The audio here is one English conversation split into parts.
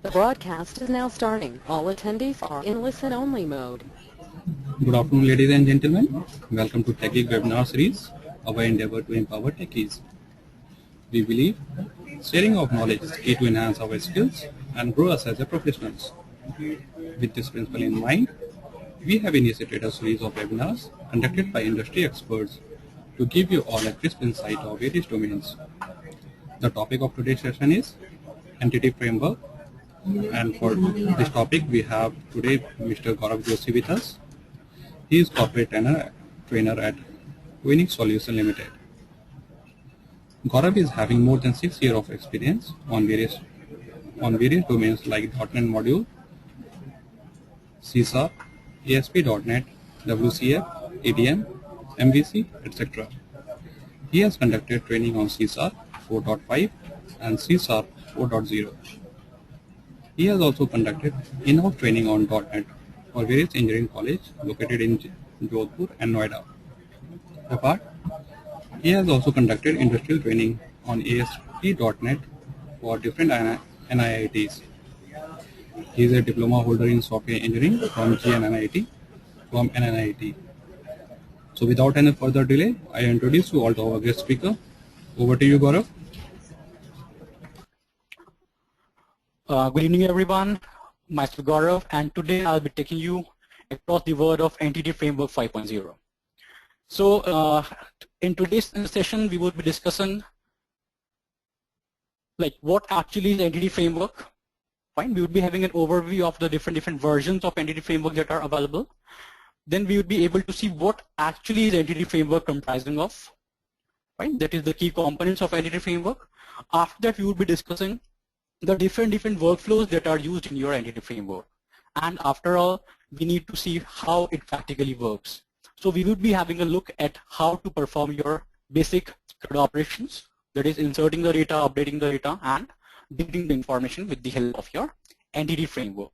The broadcast is now starting. All attendees are in listen-only mode. Good afternoon, ladies and gentlemen. Welcome to TechGeek webinar series, our endeavor to empower techies. We believe sharing of knowledge is key to enhance our skills and grow us as a professionals. With this principle in mind, we have initiated a series of webinars conducted by industry experts to give you all a crisp insight of various domains. The topic of today's session is Entity Framework, and for this topic we have today Mr. Gaurav Joshi with us. He is corporate trainer at Winning Solution Limited. Gaurav is having more than 6 years of experience on various domains like .NET Module, C#, ASP.NET, WCF, ADM, MVC, etc. He has conducted training on C# 4.5 and C# 4.0. He has also conducted in-house training on .NET for various engineering colleges located in Jodhpur and Noida. Apart, he has also conducted industrial training on ASP.NET for different NIITs. He is a diploma holder in software engineering from NNIT. So without any further delay, I introduce you all to our guest speaker. Over to you, Gaurav. Good evening, everyone. Myself Gaurav, and today I'll be taking you across the world of Entity Framework 5.0. So in today's session, we will be discussing like what actually is Entity Framework. Fine, we would be having an overview of the different versions of Entity Framework that are available. Then we would be able to see what actually is Entity Framework comprising of. Fine, that is the key components of Entity Framework. After that, we would be discussing the different workflows that are used in your Entity Framework. And after all, we need to see how it practically works. So we would be having a look at how to perform your basic CRUD operations, that is inserting the data, updating the data, and deleting the information with the help of your Entity Framework.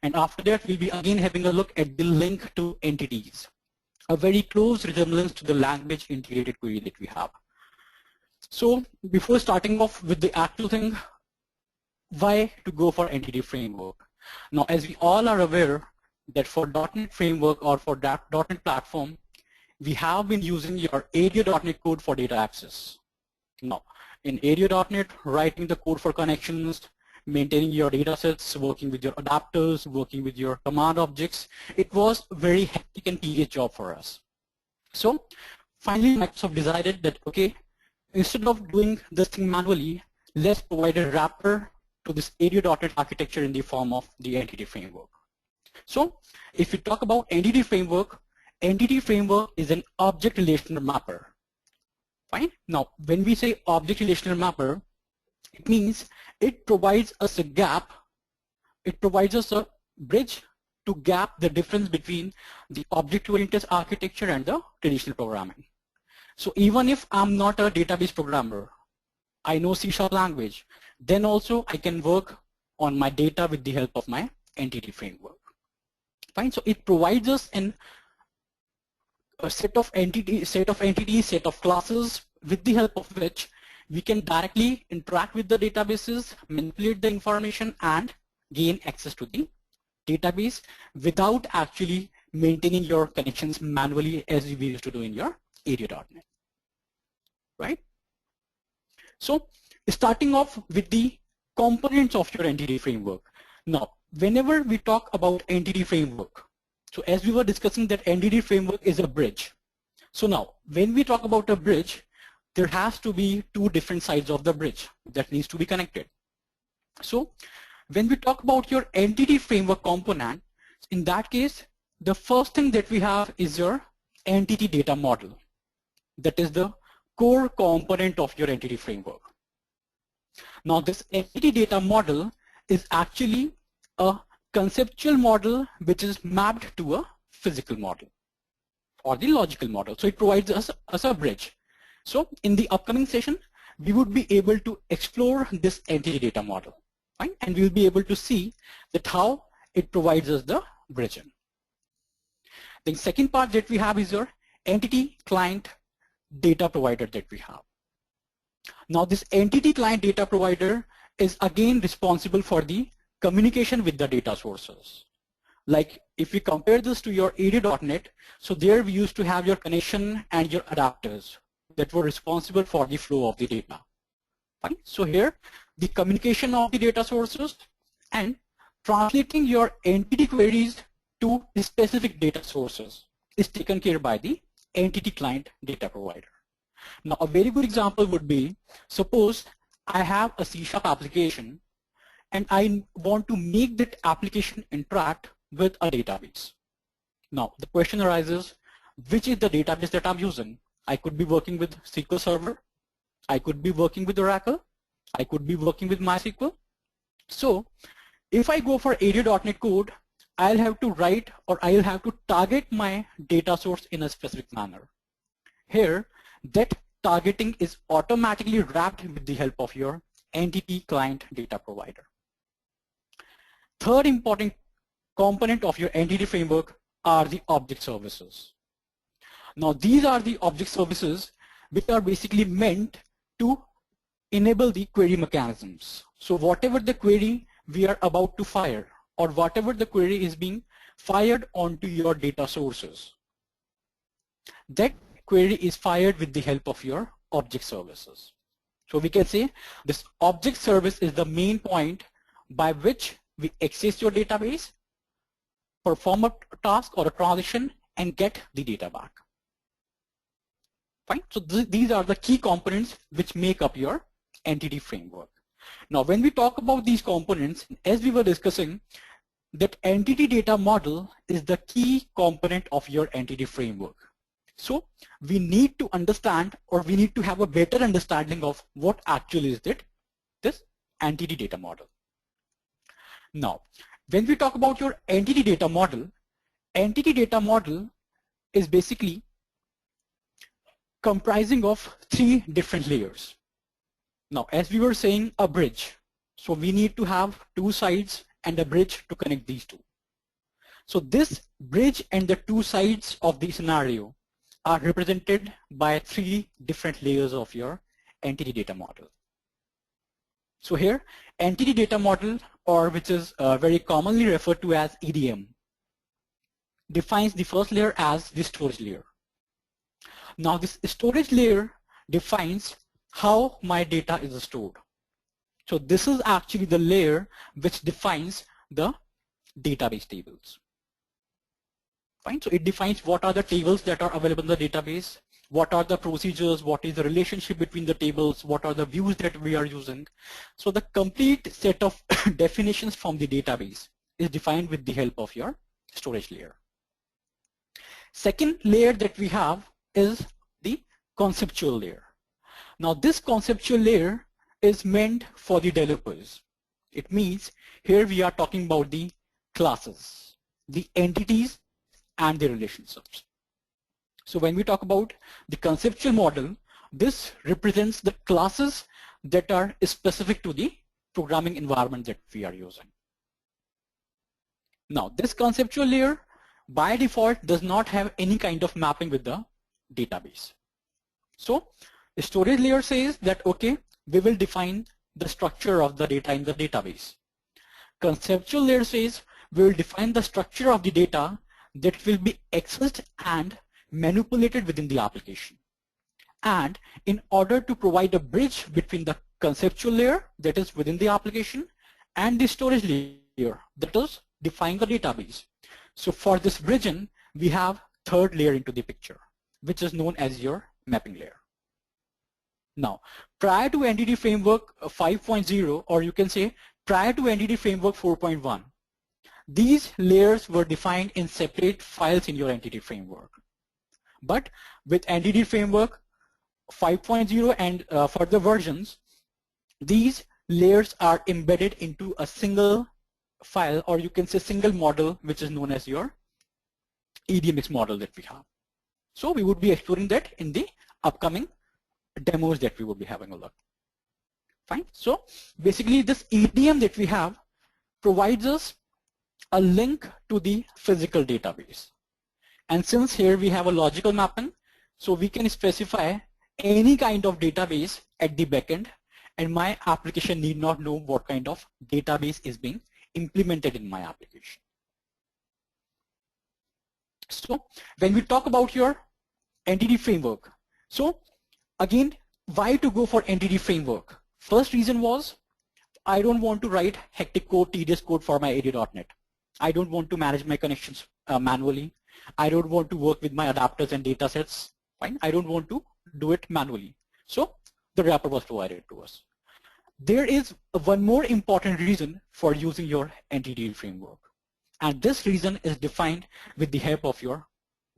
And after that, we'll be again having a look at the LINQ to entities, a very close resemblance to the language integrated query that we have. So before starting off with the actual thing, why to go for Entity Framework? Now, as we all are aware that for .NET Framework or for that .NET Platform, we have been using your area.NET code for data access. Now, in area.NET, writing the code for connections, maintaining your data sets, working with your adapters, working with your command objects, it was a very hectic and tedious job for us. So finally, Microsoft decided that, okay, instead of doing this thing manually, let's provide a wrapper to this area.NET architecture in the form of the Entity Framework. So if we talk about Entity Framework is an object relational mapper. Fine. Now, when we say object relational mapper, it means it provides us a gap, it provides us a bridge to gap the difference between the object-oriented architecture and the traditional programming. So even if I'm not a database programmer, I know C# language, then also I can work on my data with the help of my Entity Framework. Fine. So it provides us a set of entities, set of classes with the help of which we can directly interact with the databases, manipulate the information, and gain access to the database without actually maintaining your connections manually as we used to do in your area.NET. Right? So starting off with the components of your Entity Framework. Now, whenever we talk about Entity Framework, so as we were discussing that Entity Framework is a bridge. So now, when we talk about a bridge, there has to be two different sides of the bridge that needs to be connected. So when we talk about your Entity Framework component, in that case, the first thing that we have is your entity data model. That is the core component of your Entity Framework. Now, this entity data model is actually a conceptual model which is mapped to a physical model or the logical model. So it provides us a bridge. So in the upcoming session, we would be able to explore this entity data model, fine? And we will be able to see that how it provides us the bridging. The second part that we have is your entity client data provider that we have. Now this entity client data provider is again responsible for the communication with the data sources. Like if we compare this to your AD.NET, so there we used to have your connection and your adapters that were responsible for the flow of the data. Fine. So here, the communication of the data sources and translating your entity queries to specific data sources is taken care by the entity client data provider. Now, a very good example would be, suppose I have a C# application and I want to make that application interact with a database. Now, the question arises, which is the database that I'm using? I could be working with SQL Server. I could be working with Oracle. I could be working with MySQL. So, if I go for AD.NET code, I'll have to write or I'll have to target my data source in a specific manner. Here, that targeting is automatically wrapped with the help of your entity client data provider. Third important component of your entity framework are the object services. Now, these are the object services which are basically meant to enable the query mechanisms. So whatever the query we are about to fire, or whatever the query is being fired onto your data sources, that query is fired with the help of your object services. So we can say this object service is the main point by which we access your database, perform a task or a transaction, and get the data back. Fine. So these are the key components which make up your entity framework. Now, when we talk about these components, as we were discussing, that entity data model is the key component of your entity framework. So we need to understand, or we need to have a better understanding of what actually is this entity data model. Now, when we talk about your entity data model is basically comprising of 3 different layers. Now, as we were saying, a bridge. So we need to have 2 sides and a bridge to connect these 2. So this bridge and the 2 sides of the scenario are represented by 3 different layers of your entity data model. So here, entity data model, or which is very commonly referred to as EDM, defines the first layer as the storage layer. Now, this storage layer defines how my data is stored. So this is actually the layer which defines the database tables. Fine. So it defines what are the tables that are available in the database, what are the procedures, what is the relationship between the tables, what are the views that we are using. So the complete set of definitions from the database is defined with the help of your storage layer. Second layer that we have is the conceptual layer. Now, this conceptual layer is meant for the developers. It means here we are talking about the classes, the entities, and the relationships. So when we talk about the conceptual model, this represents the classes that are specific to the programming environment that we are using. Now, this conceptual layer by default does not have any kind of mapping with the database. So the storage layer says that, okay, we will define the structure of the data in the database. Conceptual layer says we will define the structure of the data that will be accessed and manipulated within the application. And in order to provide a bridge between the conceptual layer that is within the application and the storage layer that is defining the database. So for this bridging, we have third layer into the picture, which is known as your mapping layer. Now, prior to Entity Framework 5.0, or you can say prior to Entity Framework 4.1, these layers were defined in separate files in your Entity Framework. But with Entity Framework 5.0 and further versions, these layers are embedded into a single file, or you can say single model, which is known as your EDMX model that we have. So we would be exploring that in the upcoming demos that we will be having a look. Fine. So basically this EDM that we have provides us a link to the physical database. And since here we have a logical mapping, so we can specify any kind of database at the backend, and my application need not know what kind of database is being implemented in my application. So when we talk about your entity framework, so again, why to go for entity framework? First reason was I don't want to write hectic code, tedious code for my AD.NET. I don't want to manage my connections manually. I don't want to work with my adapters and datasets. Fine, I don't want to do it manually. So the wrapper was provided to us. There is one more important reason for using your entity framework, and this reason is defined with the help of your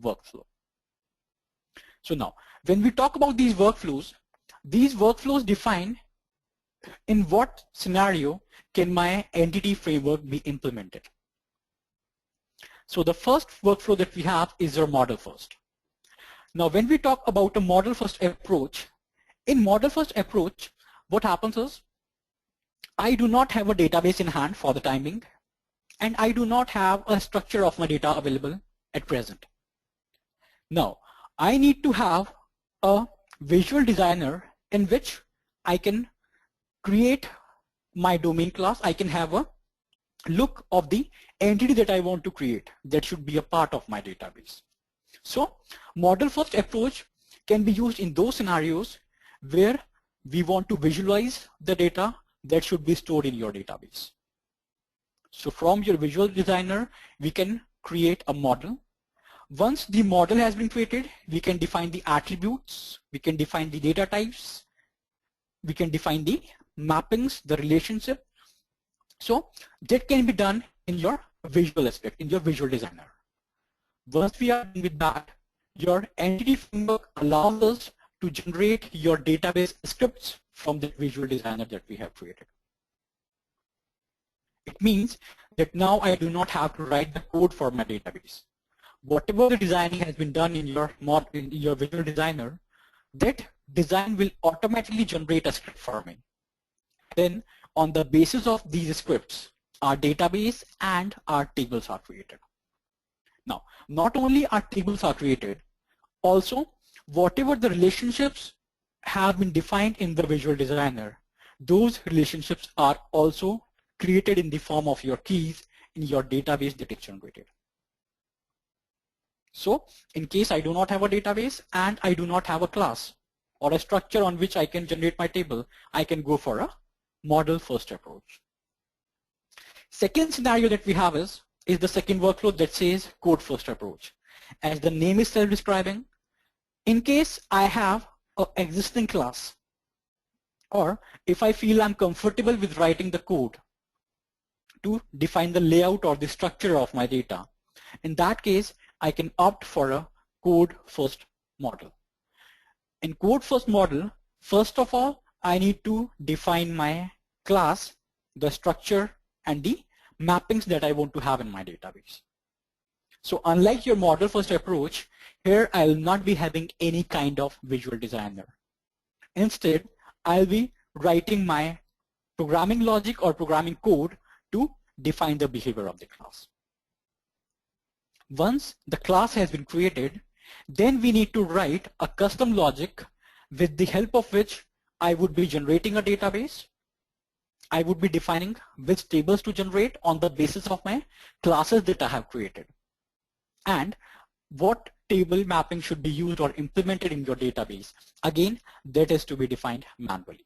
workflow. So now, when we talk about these workflows define in what scenario can my entity framework be implemented. So the first workflow that we have is your model first. Now when we talk about a model first approach, in model first approach, what happens is I do not have a database in hand for the time being, and I do not have a structure of my data available at present. Now I need to have a visual designer in which I can create my domain class. I can have a look of the entity that I want to create that should be a part of my database. So model first approach can be used in those scenarios where we want to visualize the data that should be stored in your database. So from your visual designer, we can create a model. Once the model has been created, we can define the attributes, we can define the data types, we can define the mappings, the relationship. So that can be done in your visual aspect, in your visual designer. Once we are done with that, your entity framework allows us to generate your database scripts from the visual designer that we have created. It means that now I do not have to write the code for my database. Whatever the designing has been done in your visual designer, that design will automatically generate a script for me. Then on the basis of these scripts, our database and our tables are created. Now, not only our tables are created, also whatever the relationships have been defined in the visual designer, those relationships are also created in the form of your keys in your database that is generated. So in case I do not have a database and I do not have a class or a structure on which I can generate my table, I can go for a model first approach. Second scenario that we have is the second workflow that says code first approach. As the name is self-describing, in case I have an existing class, or if I feel I'm comfortable with writing the code to define the layout or the structure of my data, in that case I can opt for a code first model. In code first model, first of all I need to define my class, the structure and the mappings that I want to have in my database. So unlike your model first approach, here I will not be having any kind of visual designer. Instead, I'll be writing my programming logic or programming code to define the behavior of the class. Once the class has been created, then we need to write a custom logic with the help of which I would be generating a database. I would be defining which tables to generate on the basis of my classes that I have created, and what table mapping should be used or implemented in your database. Again, that is to be defined manually.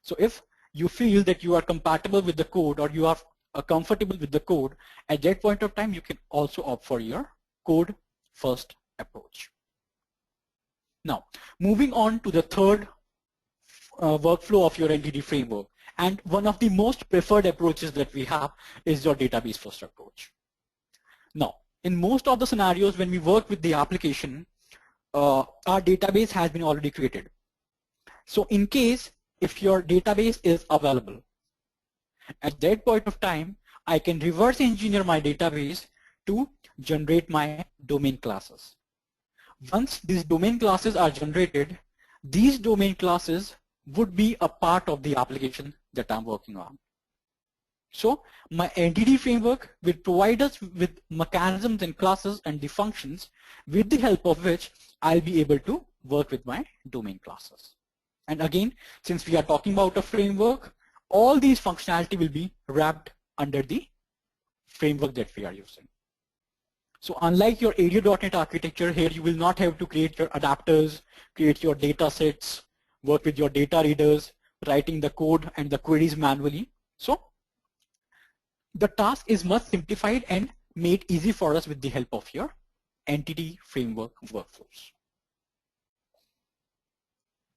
So if you feel that you are compatible with the code or you are comfortable with the code, at that point of time you can also opt for your code first approach. Now moving on to the third workflow of your entity framework, and one of the most preferred approaches that we have is your database first approach. Now in most of the scenarios when we work with the application, our database has been already created. So in case if your database is available, at that point of time I can reverse engineer my database to generate my domain classes. Once these domain classes are generated, these domain classes would be a part of the application that I'm working on. So my entity framework will provide us with mechanisms and classes and the functions with the help of which I'll be able to work with my domain classes. And again, since we are talking about a framework, all these functionality will be wrapped under the framework that we are using. So unlike your ADO.NET architecture, here you will not have to create your adapters, create your data sets, work with your data readers, writing the code and the queries manually. So the task is much simplified and made easy for us with the help of your entity framework workflows.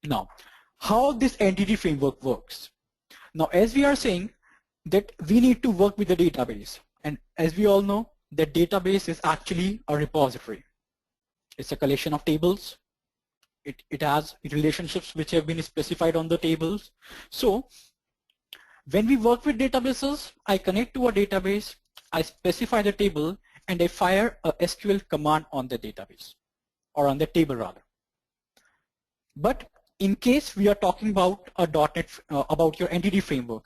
Now, how this entity framework works. Now, as we are saying that we need to work with the database, and as we all know, the database is actually a repository. It's a collection of tables. It has relationships which have been specified on the tables. So when we work with databases, I connect to a database, I specify the table, and I fire a SQL command on the database, or on the table rather. But in case we are talking about a .NET, about your entity framework,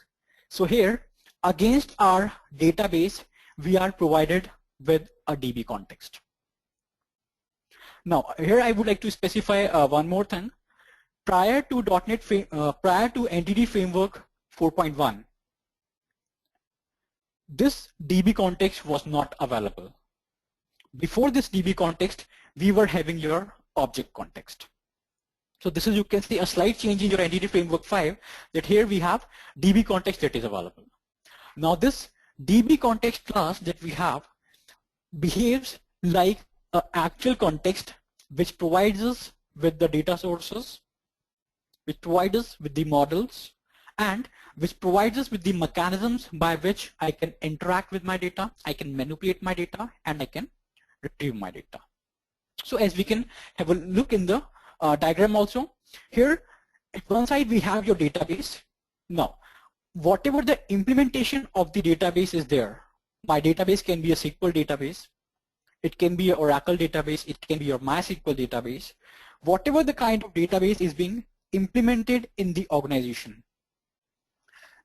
so here against our database, we are provided with a DBContext. Now here I would like to specify one more thing. Prior to prior to Entity Framework 4.1, this DBContext was not available. Before this DBContext, we were having your object context. So this is, you can see a slight change in your Entity Framework 5, that here we have DBContext that is available. Now this DBContext class that we have behaves like an actual context which provides us with the data sources, which provides us with the models, and which provides us with the mechanisms by which I can interact with my data, I can manipulate my data, and I can retrieve my data. So as we can have a look in the diagram also, here at one side we have your database. Now whatever the implementation of the database is there, my database can be a SQL database, it can be an Oracle database, it can be your MySQL database, whatever the kind of database is being implemented in the organization.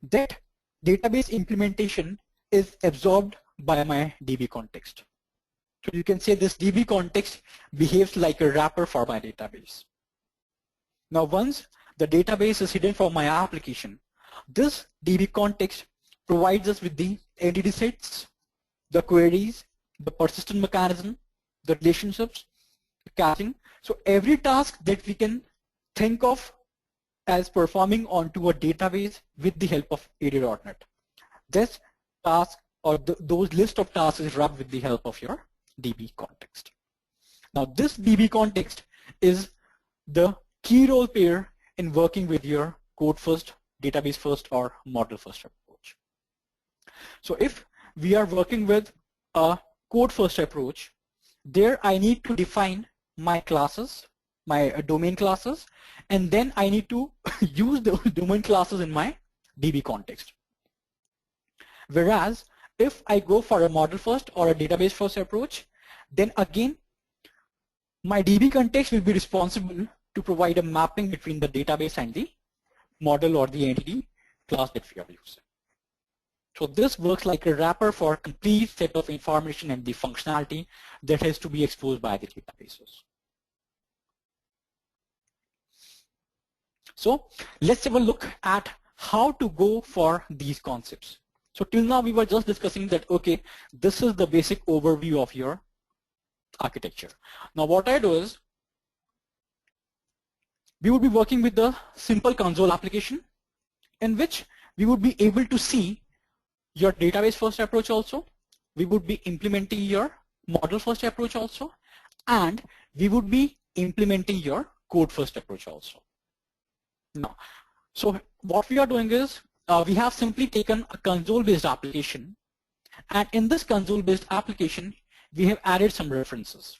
That database implementation is absorbed by my DBContext. So you can say this DBContext behaves like a wrapper for my database. Now once the database is hidden from my application, this DBContext provides us with the entity sets, the queries, the persistent mechanism, the relationships, the caching. So every task that we can think of as performing onto a database with the help of ADO.NET, this task or those list of tasks is wrapped with the help of your DBContext. Now this DBContext is the key role player in working with your code first, database first, or model first approach. So if we are working with a code first approach, there I need to define my classes, my domain classes, and then I need to use those domain classes in my DBContext. Whereas if I go for a model first or a database first approach, then again my DBContext will be responsible to provide a mapping between the database and the model or the entity class that we are using. So this works like a wrapper for a complete set of information and the functionality that has to be exposed by the databases. So let's have a look at how to go for these concepts. So till now we were just discussing that, okay, this is the basic overview of your architecture. Now what I do is, we would be working with the simple console application in which we would be able to see your database first approach also, we would be implementing your model first approach also, and we would be implementing your code first approach also. Now, so what we are doing is, we have simply taken a console based application, and in this console based application we have added some references.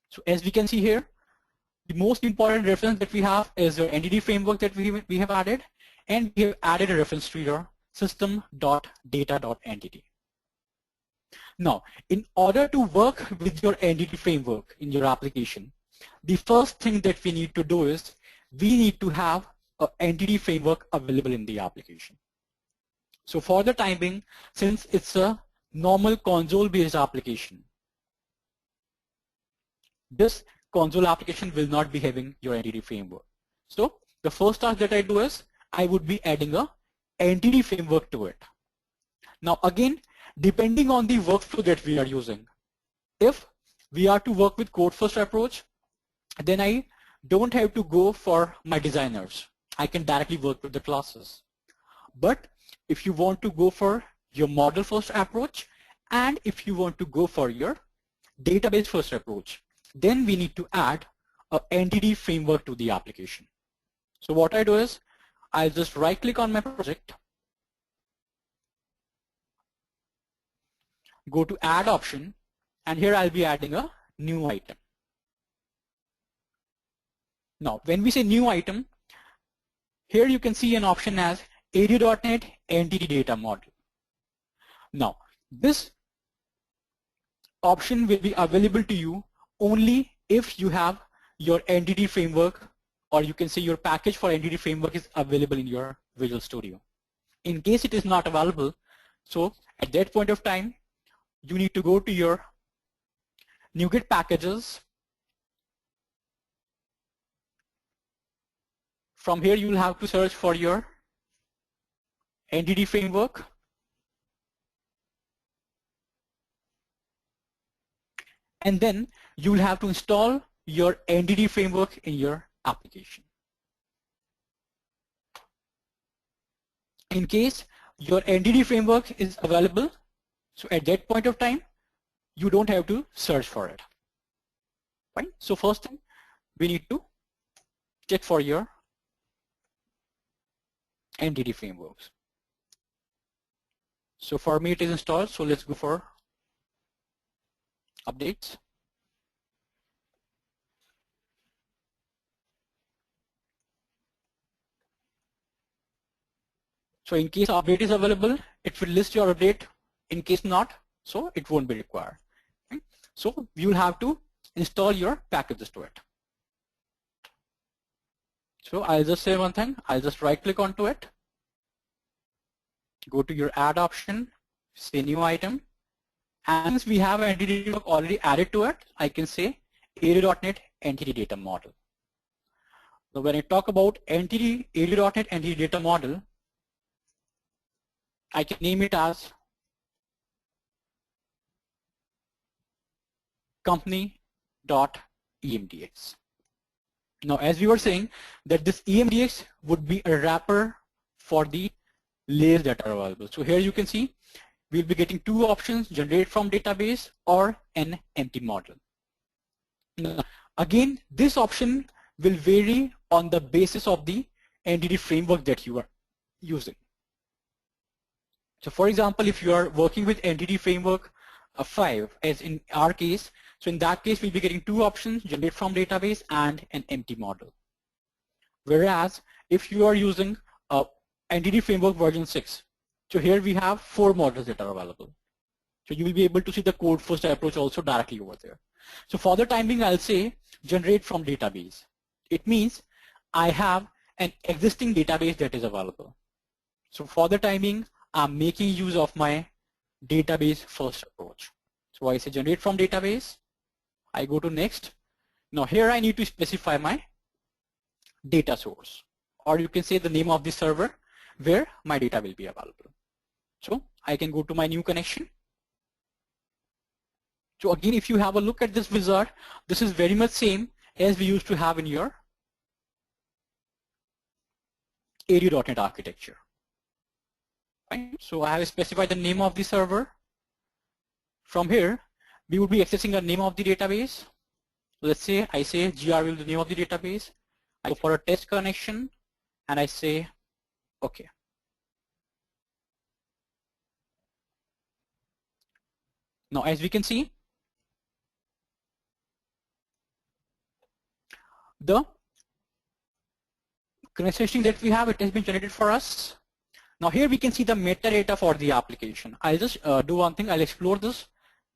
So as we can see here, the most important reference that we have is your entity framework that we have added, and we have added a reference to your system.data.entity. Now, in order to work with your entity framework in your application, the first thing that we need to do is we need to have an entity framework available in the application. So for the time being, since it's a normal console-based application, this console application will not be having your entity framework. So the first task that I do is I would be adding a entity framework to it. Now again, depending on the workflow that we are using, if we are to work with code first approach, then I don't have to go for my designers. I can directly work with the classes. But if you want to go for your model first approach, and if you want to go for your database first approach, then we need to add an entity framework to the application. So what I do is, I'll just right click on my project, go to add option, and here I'll be adding a new item. Now when we say new item, here you can see an option as AD.NET Entity Data Model. Now this option will be available to you only if you have your entity framework, or you can say your package for entity framework is available in your Visual Studio. In case it is not available, so at that point of time, you need to go to your NuGet packages. From here you will have to search for your entity framework. And then you will have to install your entity framework in your application. In case your entity framework is available, so at that point of time, you don't have to search for it. Fine. So first thing, we need to check for your entity frameworks. So for me it is installed, so let's go for updates. So in case update is available, it will list your update. In case not, so it won't be required. Okay? So you will have to install your packages to it. So I'll just say one thing, I'll just right click onto it, go to your add option, say new item, and since we have an entity framework already added to it, I can say AD.NET Entity Data Model. So when I talk about AD.NET Entity Data Model, I can name it as company.emdx. Now as we were saying that this emdx would be a wrapper for the layers that are available. So here you can see we'll be getting two options, generate from database or an empty model. Now, again, this option will vary on the basis of the entity framework that you are using. So for example, if you are working with entity framework 5, as in our case, so in that case we'll be getting two options, generate from database and an empty model. Whereas if you are using entity framework version 6, so here we have 4 models that are available. So you will be able to see the code first approach also directly over there. So for the time being, I'll say generate from database. It means I have an existing database that is available. So for the time being, I'm making use of my database first approach. So I say generate from database, I go to next. Now here I need to specify my data source, or you can say the name of the server where my data will be available. So I can go to my new connection. So again, if you have a look at this wizard, this is very much same as we used to have in your AD.NET architecture. Right? So I have specified the name of the server. From here, we would be accessing the name of the database. Let's say I say gr will be the name of the database. I go for a test connection and I say okay. Now as we can see, the connection string that we have, it has been generated for us. Now here we can see the metadata for the application. I'll just do one thing, I'll explore this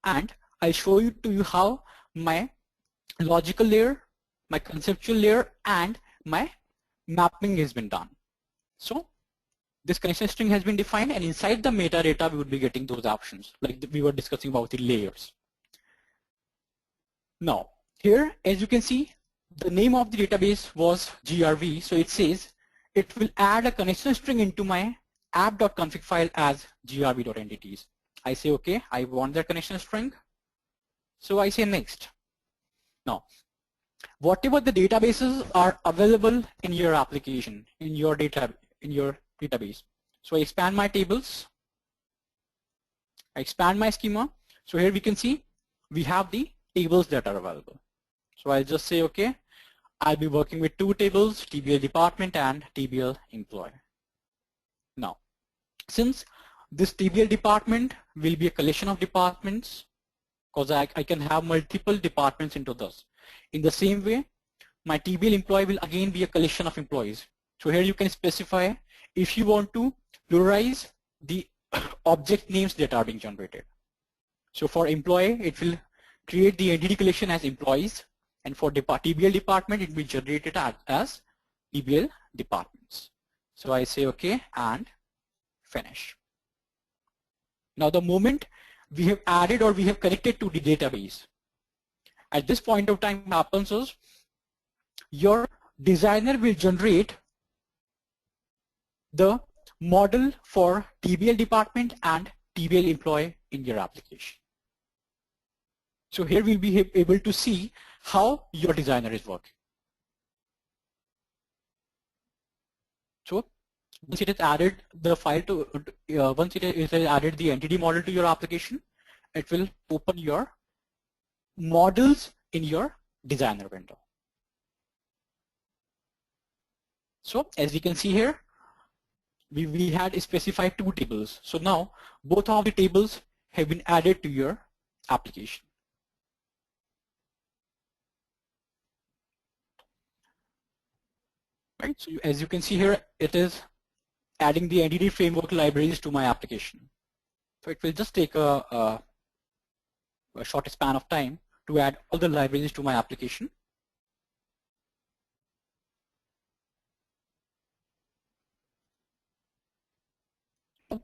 and I'll show you to you how my logical layer, my conceptual layer and my mapping has been done. So this connection string has been defined and inside the metadata we would be getting those options like we were discussing about the layers. Now here as you can see the name of the database was GRV, so it says it will add a connection string into my app.config file as grb.entities. I say, okay, I want that connection string. So I say next. Now, whatever the databases are available in your application, in your database. So I expand my tables. I expand my schema. So here we can see we have the tables that are available. So I'll just say, okay, I'll be working with two tables, TBL department and TBL employee. Now, since this TBL department will be a collection of departments, because I can have multiple departments into this. In the same way, my TBL employee will again be a collection of employees. So here you can specify if you want to pluralize the object names that are being generated. So for employee, it will create the entity collection as employees, and for TBL department, it will generate it as TBL departments. So I say okay and finish. Now the moment we have added or we have connected to the database, at this point of time happens is your designer will generate the model for TBL department and TBL employee in your application. So here we'll be able to see how your designer is working. So once it has added the file to, once it has added the entity model to your application, it will open your models in your designer window. So as we can see here, we had specified two tables. So now both of the tables have been added to your application. Right, so as you can see here, it is adding the entity framework libraries to my application. So it will just take a short span of time to add all the libraries to my application.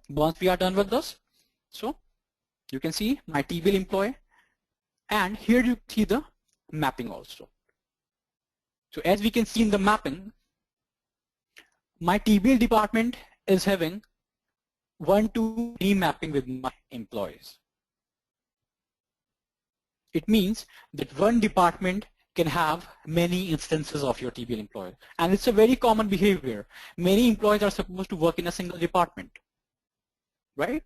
Once we are done with this, so you can see my TBL employee, and here you see the mapping also. So as we can see in the mapping, my TBL department is having 1-to-3 mapping with my employees. It means that one department can have many instances of your TBL employee, and it's a very common behavior. Many employees are supposed to work in a single department, right?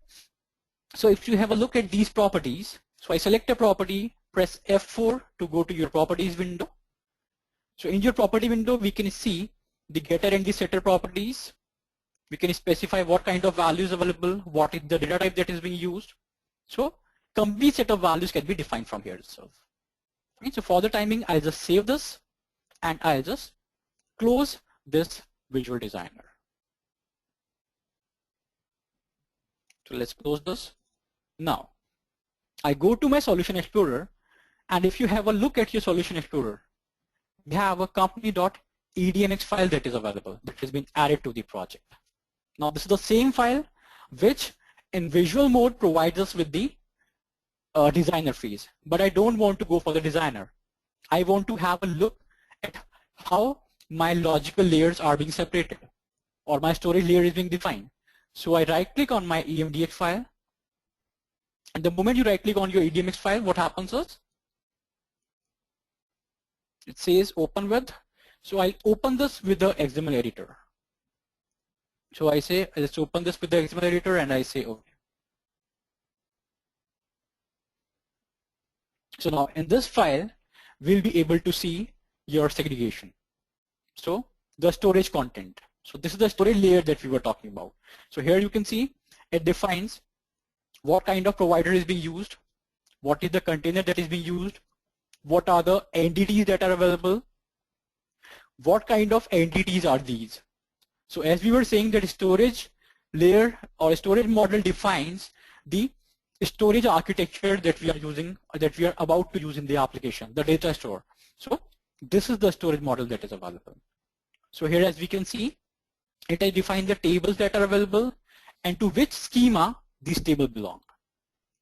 So if you have a look at these properties, so I select a property, press F4 to go to your properties window. So in your property window, we can see the getter and the setter properties. We can specify what kind of values available, what is the data type that is being used. So complete set of values can be defined from here itself. Okay, so for the timing, I'll just save this and I'll just close this Visual Designer. So let's close this. Now, I go to my Solution Explorer, and if you have a look at your Solution Explorer, we have a company.ednx file that is available, that has been added to the project. Now this is the same file which in visual mode provides us with the designer phase, but I don't want to go for the designer. I want to have a look at how my logical layers are being separated or my storage layer is being defined. So I right click on my EMDX file, and the moment you right click on your EDMX file, what happens is it says open with. So I'll open this with the XML editor. So I say let's open this with the XML editor, and I say okay. So now in this file, we'll be able to see your segregation. So the storage content. So this is the storage layer that we were talking about. So here you can see it defines what kind of provider is being used, what is the container that is being used, what are the entities that are available, what kind of entities are these. So as we were saying, that storage layer or storage model defines the storage architecture that we are using, or that we are about to use in the application, the data store. So this is the storage model that is available. So here, as we can see, it has defined the tables that are available and to which schema these tables belong.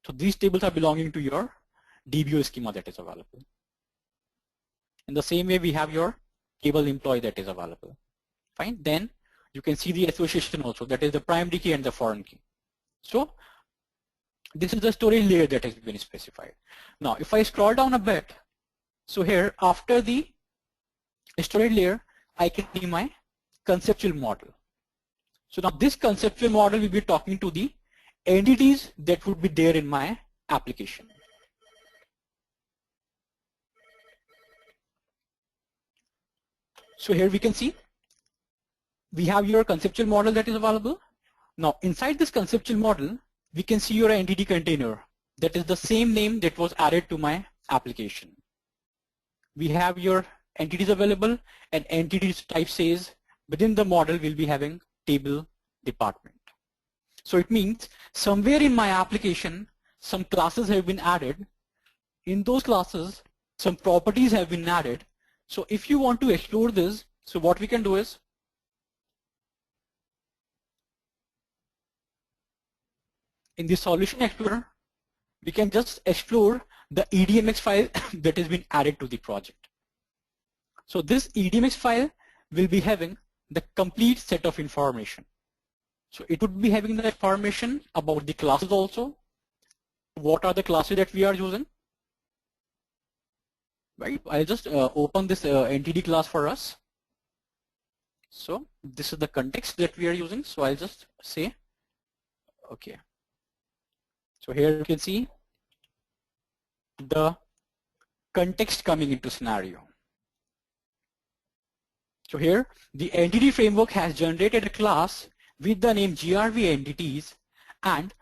So these tables are belonging to your DBO schema that is available. In the same way, we have your table employee that is available. Fine. Then You can see the association also, that is the primary key and the foreign key. So this is the storage layer that has been specified. Now if I scroll down a bit, so here after the storage layer, I can see my conceptual model. So now this conceptual model will be talking to the entities that would be there in my application. So here we can see we have your conceptual model that is available. Now inside this conceptual model, we can see your entity container that is the same name that was added to my application. We have your entities available, and entities type says within the model we'll be having table department. So it means somewhere in my application some classes have been added. In those classes some properties have been added. So if you want to explore this, so what we can do is in the solution explorer we can just explore the EDMX file that has been added to the project. So this EDMX file will be having the complete set of information. So it would be having the information about the classes also. What are the classes that we are using? Right. I'll just open this entity class for us. So this is the context that we are using. So I'll just say, okay. So here you can see the context coming into scenario. So here the entity framework has generated a class with the name GRV entities, and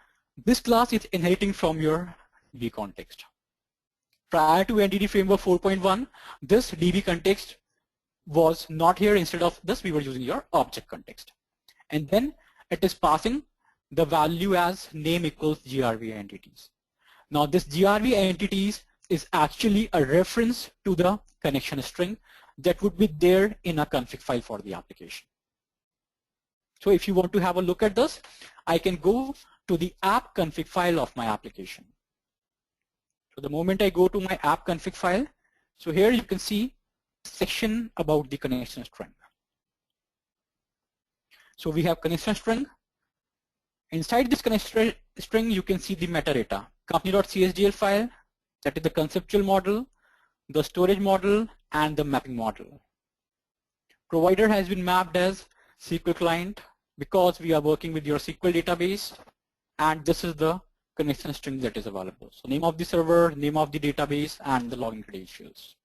this class is inheriting from your DBContext. Prior to entity framework 4.1, this DBContext was not here. Instead of this, we were using your object context. And then it is passing the value as name equals GRV entities. Now this GRV entities is actually a reference to the connection string that would be there in a config file for the application. So if you want to have a look at this, I can go to the app config file of my application. So the moment I go to my app config file, so here you can see section about the connection string. So we have connection string. Inside this connection string, you can see the metadata, company.csdl file, that is the conceptual model, the storage model, and the mapping model. Provider has been mapped as SQL client because we are working with your SQL database, and this is the connection string that is available. So name of the server, name of the database, and the login credentials.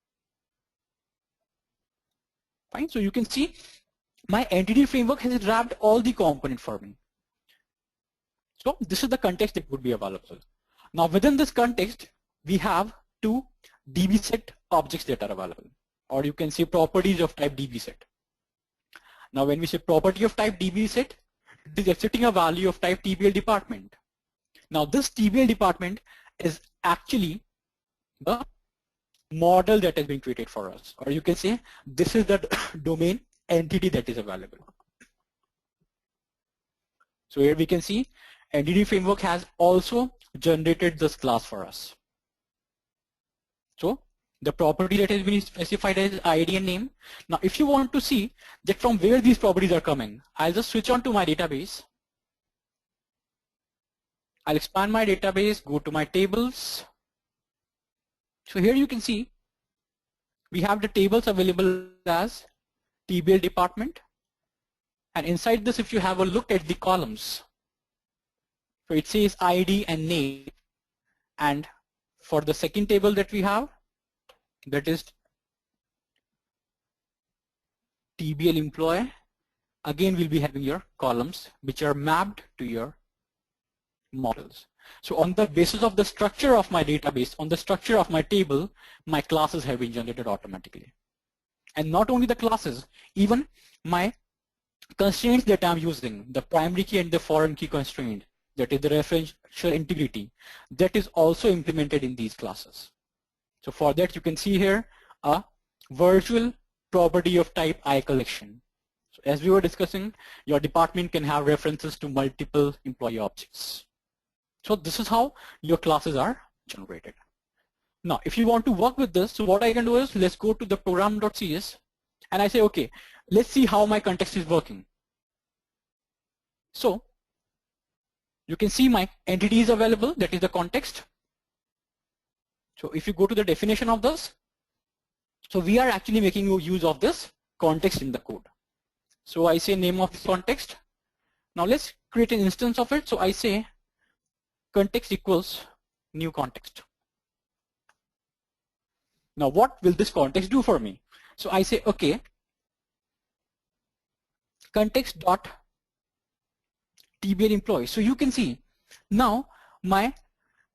Fine. So you can see my entity framework has wrapped all the components for me. So this is the context that would be available. Now within this context, we have two DBSet objects that are available, or you can say properties of type DBSet. Now when we say property of type DBSet, it is accepting a value of type TBL department. Now this TBL department is actually the model that has been created for us, or you can say this is the domain entity that is available. So here we can see entity framework has also generated this class for us. So the property that has been specified as ID and name. Now if you want to see that from where these properties are coming, I'll just switch on to my database. I'll expand my database, go to my tables. So here you can see we have the tables available as TBL department, and inside this if you have a look at the columns, so it says ID and name, and for the second table that we have, that is TBL employee, again we'll be having your columns which are mapped to your models. So on the basis of the structure of my database, on the structure of my table, my classes have been generated automatically. And not only the classes, even my constraints that I'm using, the primary key and the foreign key constraint, that is the referential integrity, that is also implemented in these classes. So for that you can see here a virtual property of type iCollection. So as we were discussing, your department can have references to multiple employee objects. So this is how your classes are generated. Now if you want to work with this, so what I can do is let's go to the program.cs and I say, okay, let's see how my context is working. So you can see my entity is available, that is the context. So if you go to the definition of this, so we are actually making use of this context in the code. So I say name of this context. Now let's create an instance of it. So I say context equals new context. Now what will this context do for me? So I say, okay, context dot TBL employee. So you can see now my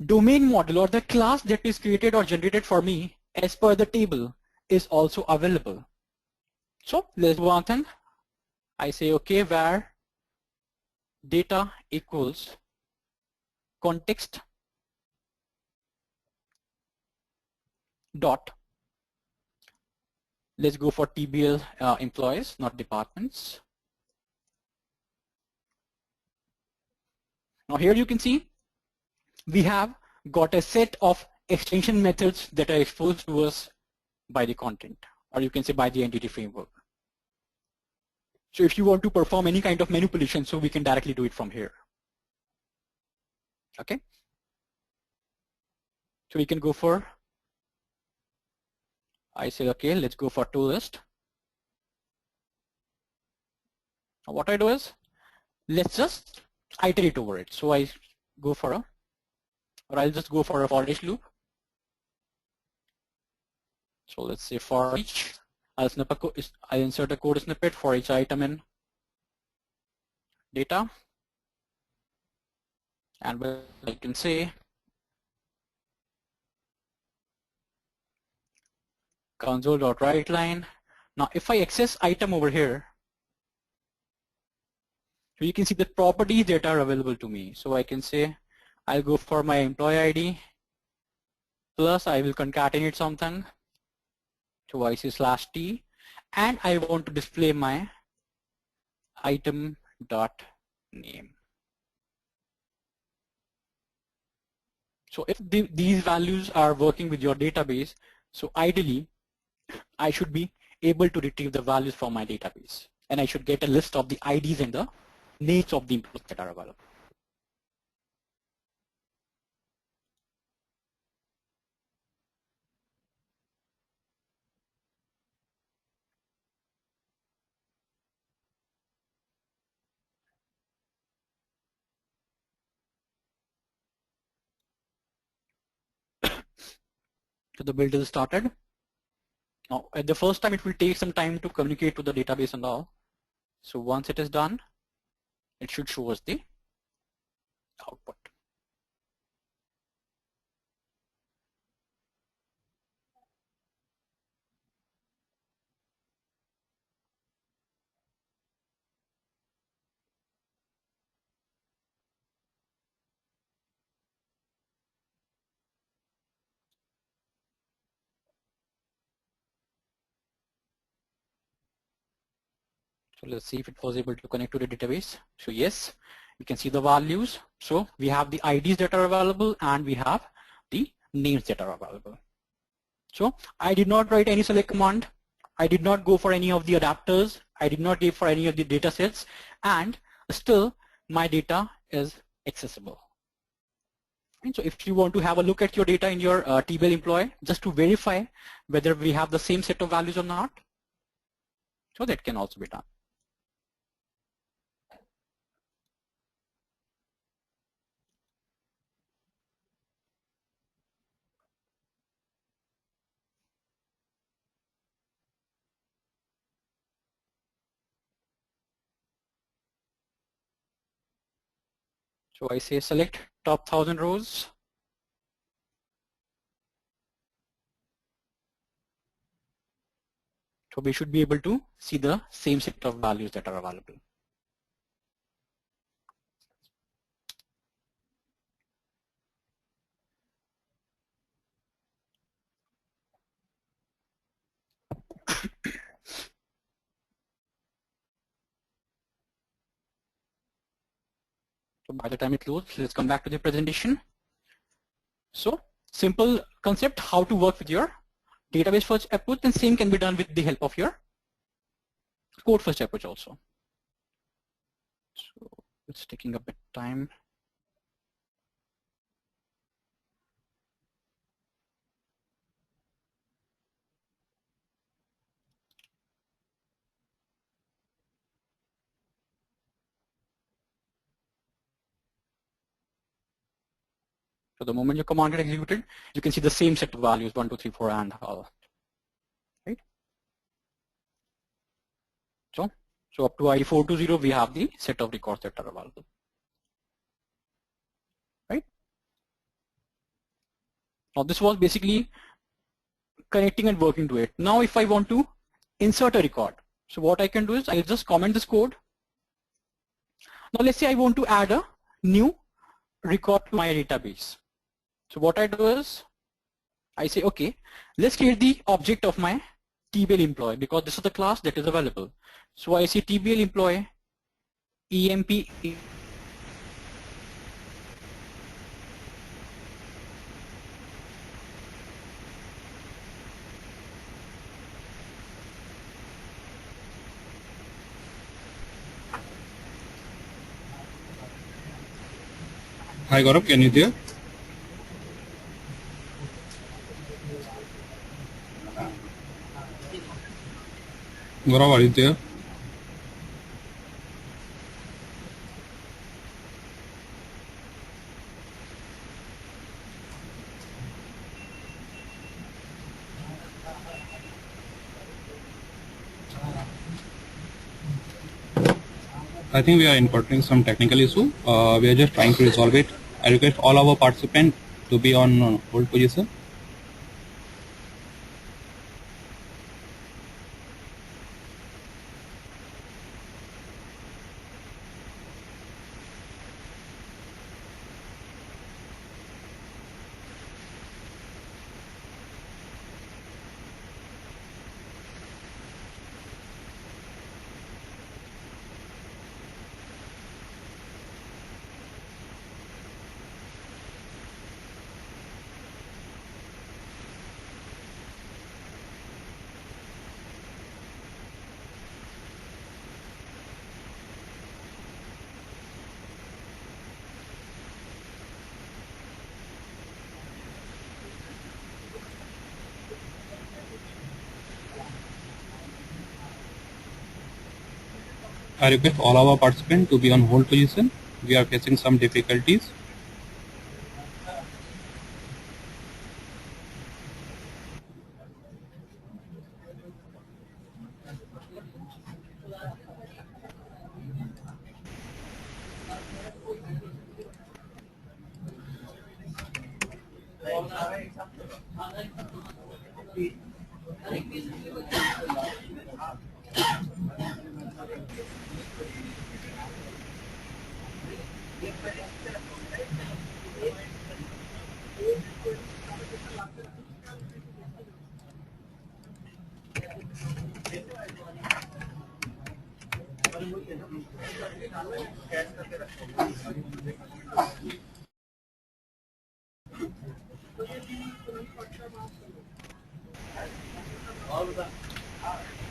domain model or the class that is created or generated for me as per the table is also available. So let's go on then. I say, okay, where data equals context dot, let's go for TBL employees, not departments. Now here you can see we have got a set of extension methods that are exposed to us by the content, or you can say by the entity framework. So if you want to perform any kind of manipulation, so we can directly do it from here. Okay. So we can go for, I say, okay, let's go for tool list. Now what I do is, let's just iterate over it. So I go for a, or I'll just go for a for each loop. So let's say for each, I'll insert a code snippet for each item in data. And I can say console.writeLine. Now if I access item over here, so you can see the properties that are available to me. So I can say I'll go for my employee ID plus I will concatenate something. So I say /t, and I want to display my item dot name. So if these values are working with your database, so ideally I should be able to retrieve the values from my database, and I should get a list of the IDs and the names of the employees that are available. So the build is started. Now at the first time it will take some time to communicate to the database and all. So once it is done, it should show us the output. So let's see if it was able to connect to the database. So yes, you can see the values. So we have the IDs that are available and we have the names that are available. So I did not write any select command. I did not go for any of the adapters. I did not give for any of the data sets, and still my data is accessible. And so if you want to have a look at your data in your TBL employee, just to verify whether we have the same set of values or not, so that can also be done. So I say select top 1000 rows. So we should be able to see the same set of values that are available. So by the time it loads, let's come back to the presentation. So simple concept, how to work with your database first approach, and same can be done with the help of your code first approach also. So It's taking a bit time. So the moment your command gets executed, you can see the same set of values, 1, 2, 3, 4, and all. Right? So up to ID 420, we have the set of records that are available. Right? Now this was basically connecting and working to it. Now if I want to insert a record, so what I can do is I'll just comment this code. Now let's say I want to add a new record to my database. So what I do is I say, okay, let's create the object of my TBL employee because this is the class that is available. So I say TBL employee emp. Hi Gaurav, can you hear? Gaurav, are you there? I think we are encountering some technical issue. We are just trying to resolve it. I request all our participants to be on hold position. I request all our participants to be on hold position. We are facing some difficulties.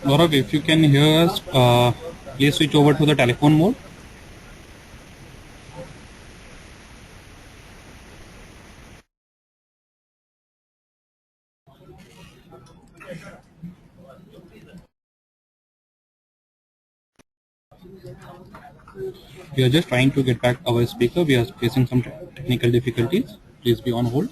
Gaurav, if you can hear us, please switch over to the telephone mode. We are just trying to get back our speaker. We are facing some technical difficulties. Please be on hold.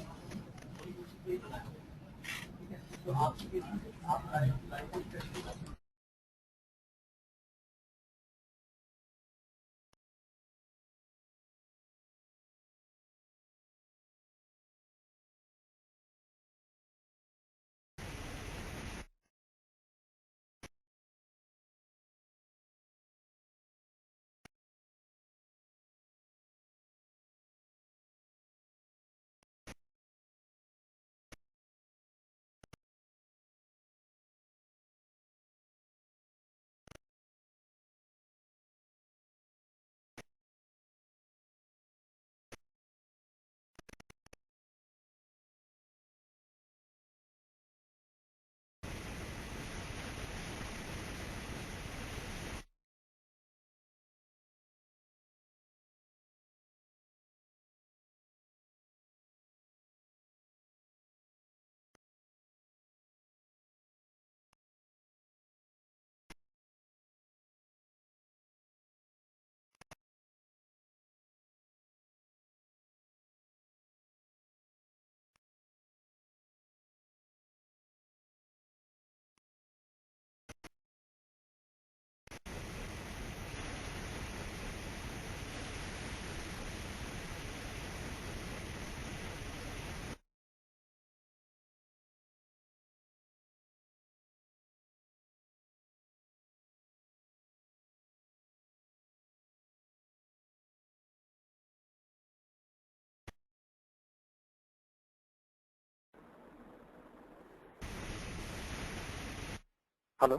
Hello?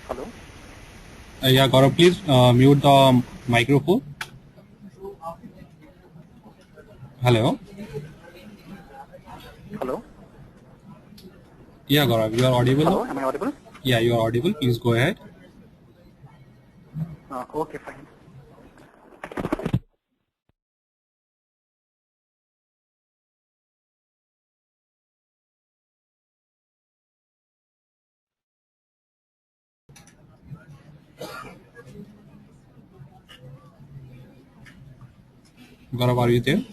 Hello? Yeah, Gaurav, please mute the microphone. Hello. Hello? Yeah, Gaurav, you are audible Hello? now. Am I audible? Yeah, you are audible. Please go ahead. Okay, fine. Gaurav, are you there?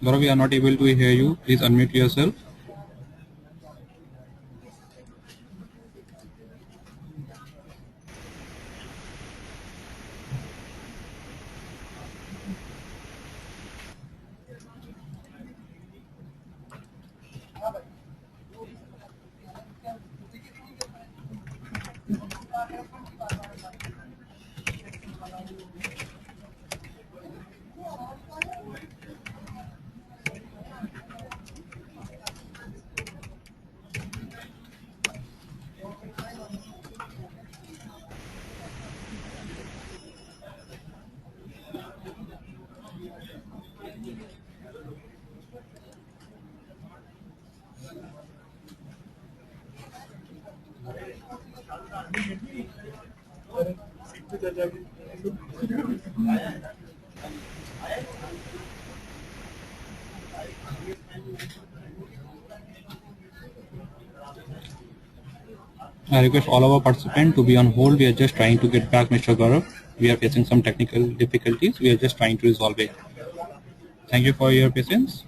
Gaurav, we are not able to hear you. Please unmute yourself. I request all our participants to be on hold. We are just trying to get back Mr. Gaurav. We are facing some technical difficulties. We are just trying to resolve it. Thank you for your patience.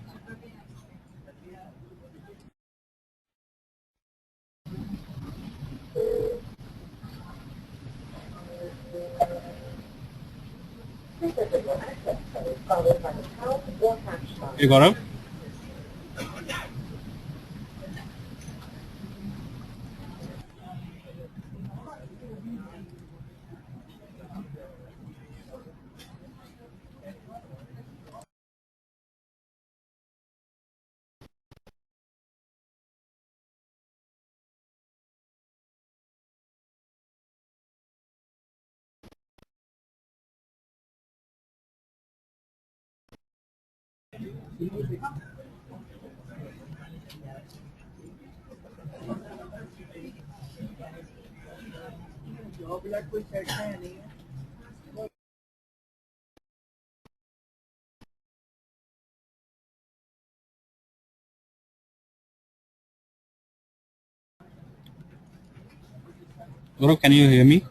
Hey, Gaurav. Gaurav, can you hear me?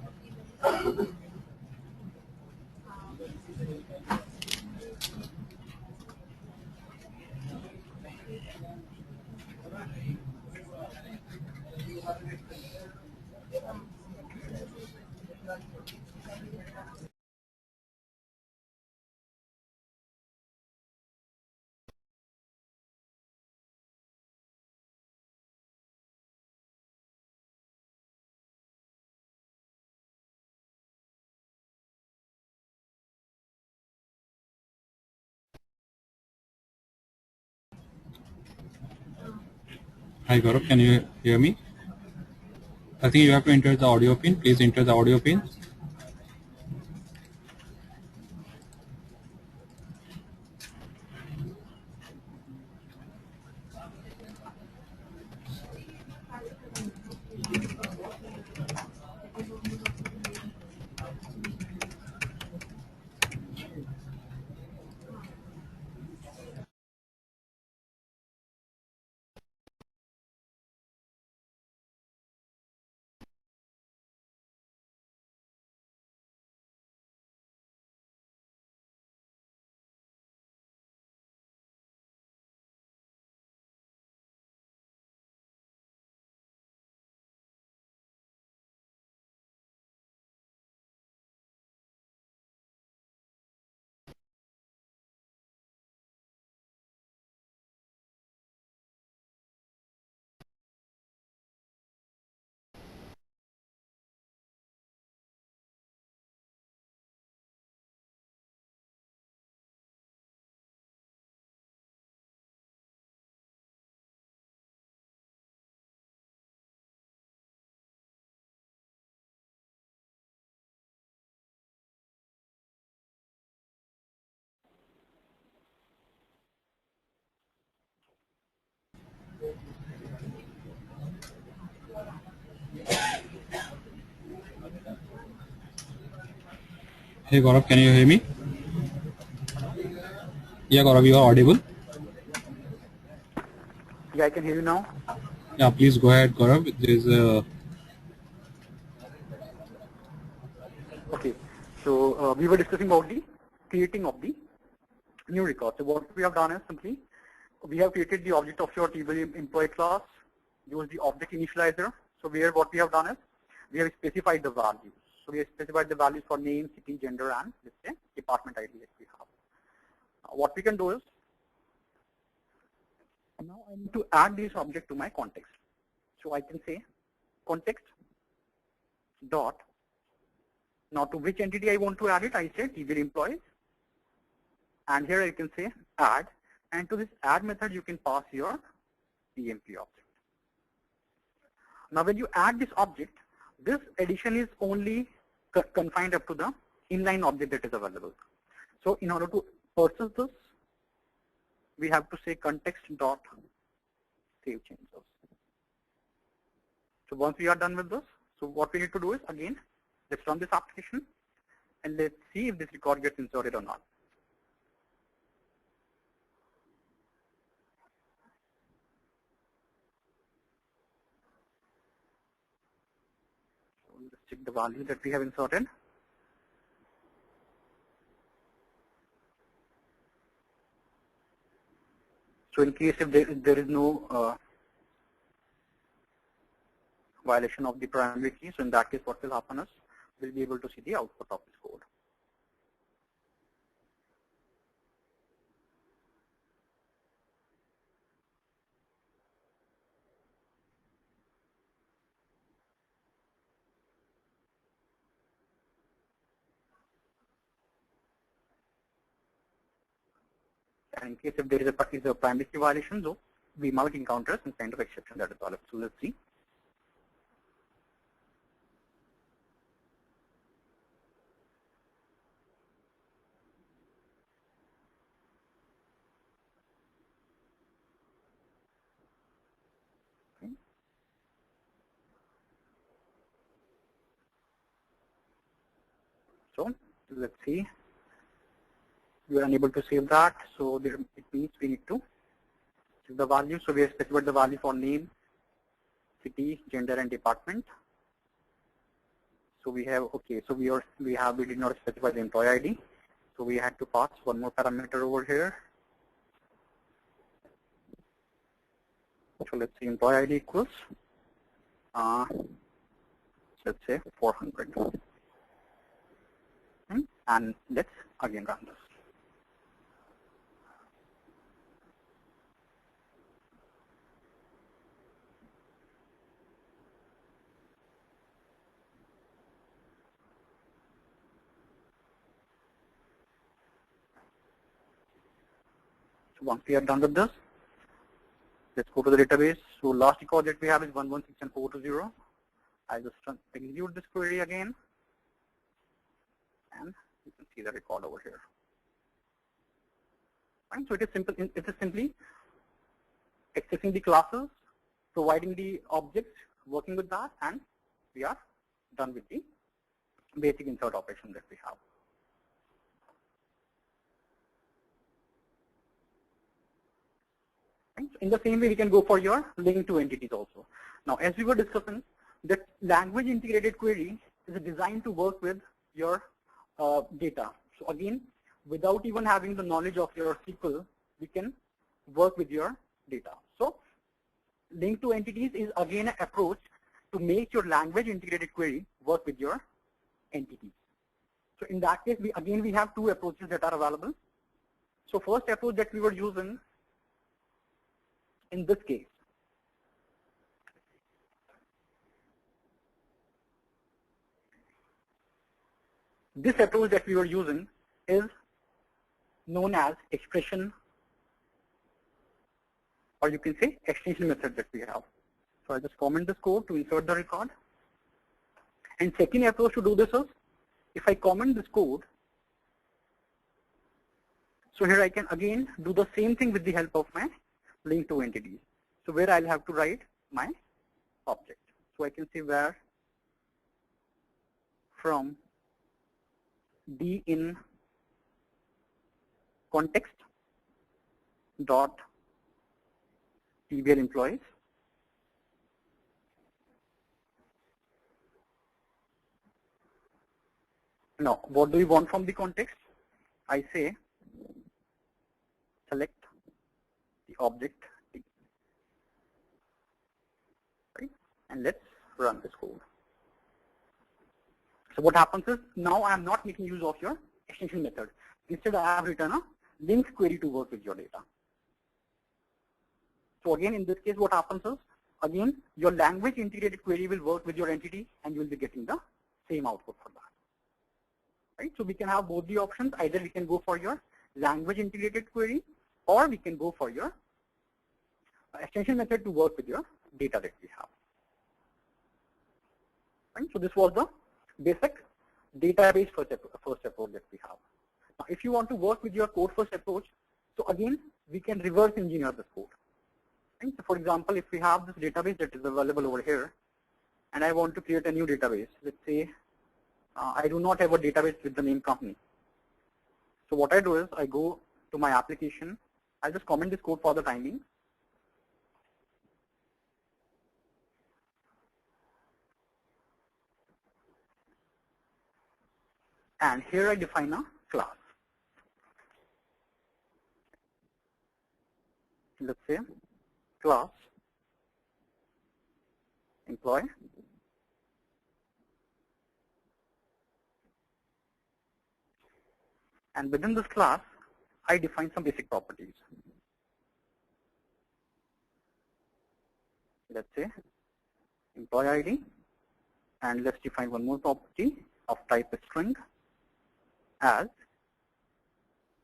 Hi, Gaurav, can you hear me? I think you have to enter the audio pin. Please enter the audio pin. Hey Gaurav, can you hear me? Yeah, Gaurav, you are audible. Yeah, I can hear you now. Yeah, please go ahead, Gaurav. There is a Okay, so we were discussing about the creating of the new record. So what we have done is simply we have created the object of your table employee class, use the object initializer. So where what we have done is we have specified the values. So we have specified the values for name, city, gender, and let's say department ID that we have. What we can do is now I need to add this object to my context. So I can say context dot. Now to which entity I want to add it, I say table employees. And here I can say add. And to this add method, you can pass your PMP object. Now when you add this object, this addition is only confined up to the inline object that is available. So in order to process this, we have to say context dot save changes. So once we are done with this, so what we need to do is again, let's run this application and let's see if this record gets inserted or not. So let's check the value that we have inserted. So in case if there is no violation of the primary key, so in that case what will happen is we'll be able to see the output of this code. And in case if there is a primary key violation, so we might encounter some kind of exception that is all. So let's see. Okay. So let's see. We are unable to save that, so there, it means we need to save the value. So we have specified the value for name, city, gender, and department. So we have So we did not specify the employee ID. So we had to pass one more parameter over here. So let's see, employee ID equals let's say 400. And let's again run this. So once we are done with this, let's go to the database. So last record that we have is 116.420. I'll just execute this query again, and you can see the record over here. Fine. So it is simple. It is simply accessing the classes, providing the objects, working with that, and we are done with the basic insert operation that we have. In the same way, we can go for your link to entities also. Now, as we were discussing, the language integrated query is designed to work with your data. So again, without even having the knowledge of your SQL, we can work with your data. So link to entities is again an approach to make your language integrated query work with your entities. So in that case, we have two approaches that are available. So first approach that we were using in this case, this approach that we were using is known as expression, or you can say extension method that we have. So I just comment this code to insert the record. And second approach to do this is, if I comment this code, so here I can again do the same thing with the help of my link to entities. So where I'll have to write my object. So I can say where from D in context dot TBL employees. Now, what do we want from the context? I say select the object D, right? And let's run this code. So what happens is now I am not making use of your extension method. Instead, I have written a LINQ query to work with your data. So again, in this case, what happens is, again, your language integrated query will work with your entity and you will be getting the same output for that. Right? So we can have both the options. Either we can go for your language integrated query or we can go for your extension method to work with your data that we have. Right? So this was the basic database first approach that we have. Now, if you want to work with your code first approach, so again, we can reverse engineer this code. Right? So for example, if we have this database that is available over here, and I want to create a new database, let's say I do not have a database with the name company. So what I do is I go to my application. I'll just comment this code for the time being. And here I define a class. Let's say class employee. And within this class, I define some basic properties. Let's say employee ID, and let's define one more property of type string as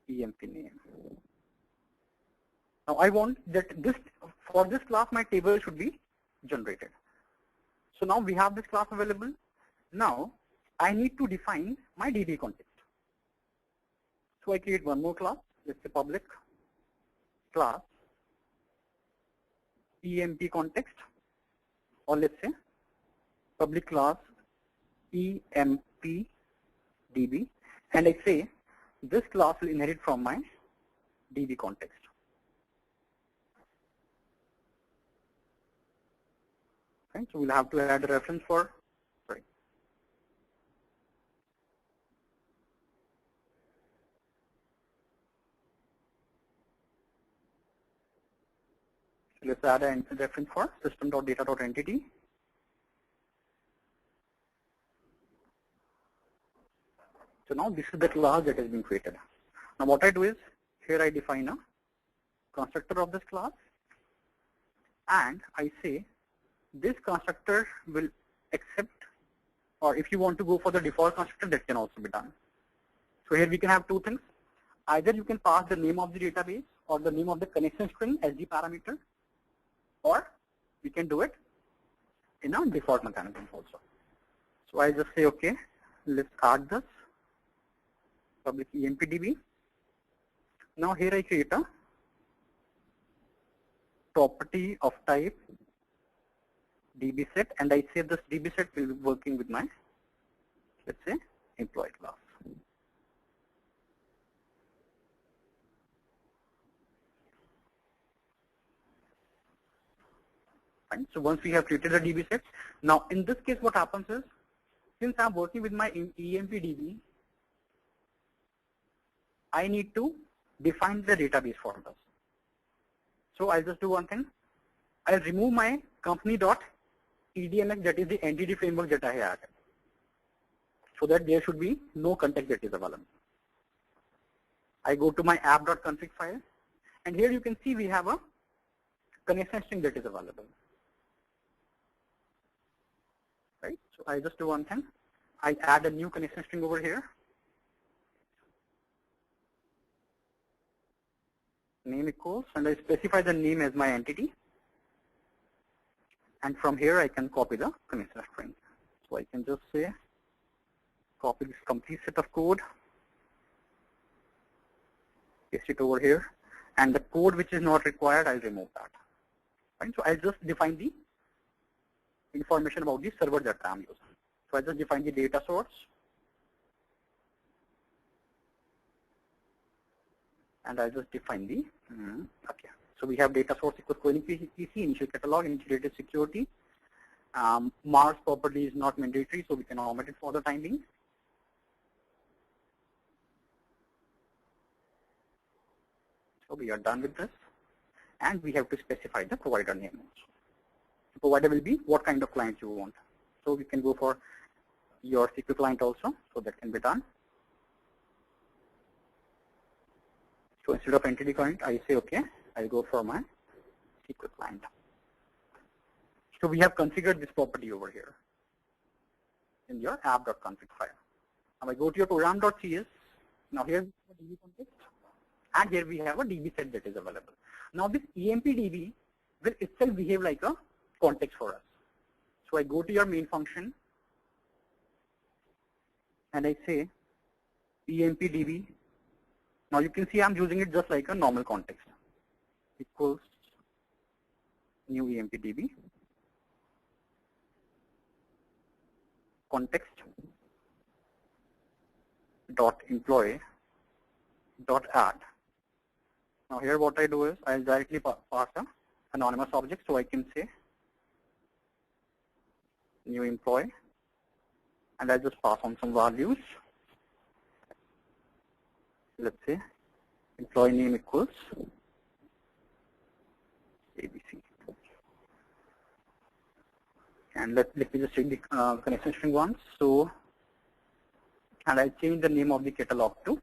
EMP name. Now I want that for this class my table should be generated. So now we have this class available. Now I need to define my DB context. So I create one more class, let's say public class EMP context, or let's say public class EMP DB, and I say this class will inherit from my DB context. Okay, so we'll have to add a reference for, sorry. So let's add a reference for system.data.entity. So now this is the class that has been created. Now what I do is, here I define a constructor of this class, and I say this constructor will accept, or if you want to go for the default constructor, that can also be done. So here we can have two things. Either you can pass the name of the database or the name of the connection string as the parameter, or we can do it in a default mechanism also. So I just say, okay, let's add this public EMPDB. Now here I create a property of type DB set, and I say this DB set will be working with my, let's say, employee class. Fine. So once we have created a DB set, now in this case what happens is, since I'm working with my EMPDB, I need to define the database for this. So I'll just do one thing. I'll remove my company.edmx, that is the entity framework that I had, so that there should be no context that is available. I go to my app.config file, and here you can see we have a connection string that is available. Right? So I just do one thing. I add a new connection string over here. Name equals, and I specify the name as my entity. And from here I can copy the connection string. So I can just say copy this complete set of code, paste it over here, and the code which is not required, I'll remove that. Right? So I'll just define the information about the server that I'm using. So I just define the data source, and I'll just define the, okay. So we have data source equals co-LINQ PC, initial catalog, initial data security. Mars property is not mandatory, so we can omit it for the time being. So we are done with this, and we have to specify the provider name also. The provider will be what kind of client you want. So we can go for your SQL client also, so that can be done. So instead of entity client, I say, okay, I'll go for my SQL client. So we have configured this property over here in your app.config file. Now I go to your program.cs. Now here's the DBContext, and here we have a DB set that is available. Now this EMPDB will itself behave like a context for us. So I go to your main function, and I say EMPDB. Now you can see I'm using it just like a normal context. Equals new EMPDB context dot employee dot add. Now here what I do is I'll directly pass an anonymous object, so I can say new employee, and I'll just pass on some values. Let's say employee name equals ABC. And let me just check the connection string once. So, and I'll change the name of the catalog to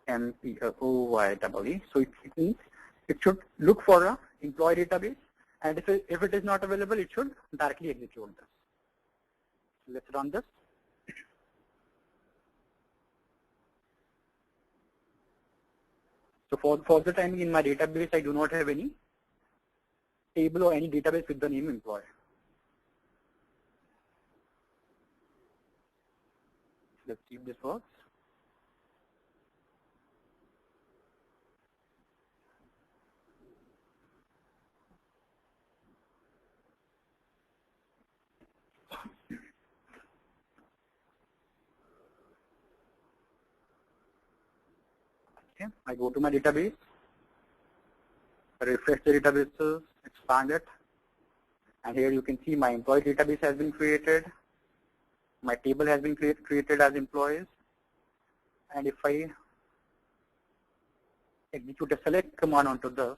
EMPLOYEE. So it means it should look for a employee database, and if it is not available, it should directly execute this. So let's run this. So for the time in my database, I do not have any table or any database with the name employee. Let's see if this works. Okay, I go to my database, refresh the databases, expand it, and here you can see my employee database has been created. My table has been created as employees, and if I execute a select command onto this,